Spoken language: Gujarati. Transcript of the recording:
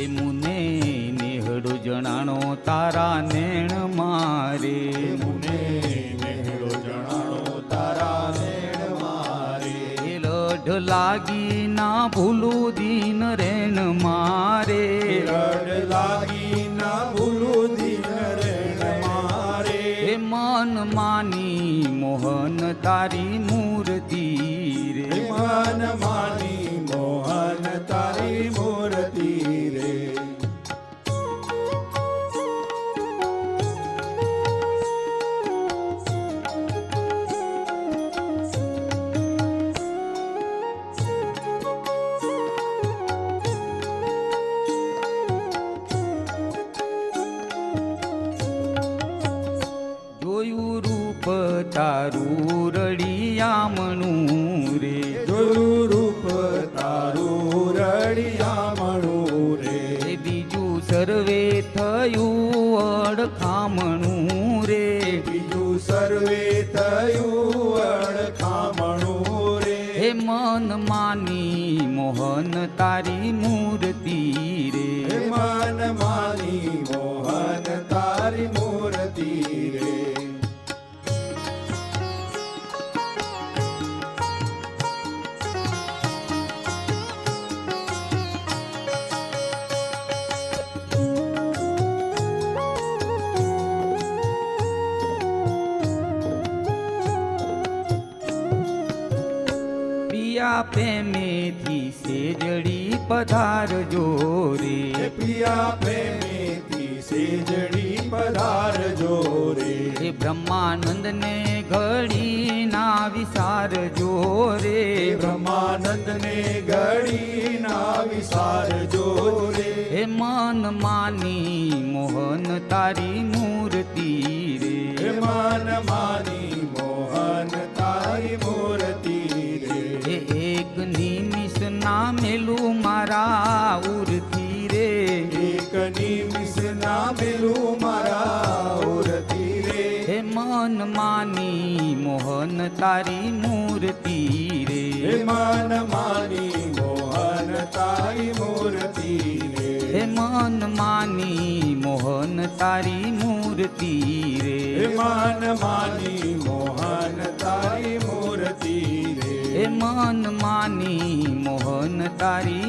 એ મુને નેહડો જણાણો તારા નેણ મારે, મુને નેહડો જણાણો તારા નેણ મારે, એ લઢ લાગી ના ભૂલું દીન રેણ મારે, રડ લાગી ના ભૂલું દીન રેણ મારે, એ મન માની મોહન તારી મૂર્તિ રે, મન માની મોહન તારી મૂર્તિ રે. જોયું રૂપ તારું રળિયામણું રે, જોયું રૂપ તારું રળિયામણું રે, એ બીજું સર્વે થયું અડખામણું રે, બીજું સર્વે થયું અડખામણું રે, હે મન માની મોહન તારી મૂર્તિ રે, મન માની મોહન તારી મૂર્તિ રે. પિયા પ્રેમેથી સેજડી પધારજો રે, પિયા પ્રેમેથી સેજડી પધારજો રે, હે બ્રહ્માનંદ ને ઘડી ના વિસારજો રે, બ્રહ્માનંદ ને ઘડી ના વિસારજો રે, હે મન માની મોહન તારી મૂર્તિ રે, મન માની મોહન તારી મૂર્તિ રે, હે એક નિમિષ ના મેલું મારા ઉરથી રે, એક નિમિષ ના મેલું મારા ઉરથી રે, હે મન માની મોહન તારી મૂર્તિ રે, મન માની મોહન તારી મૂર્તિ રે, હે મન માની મોહન તારી મૂર્તિ રે, મન માની મોહન તારી મૂર્તિ રે, હે મન માની મોહન તારી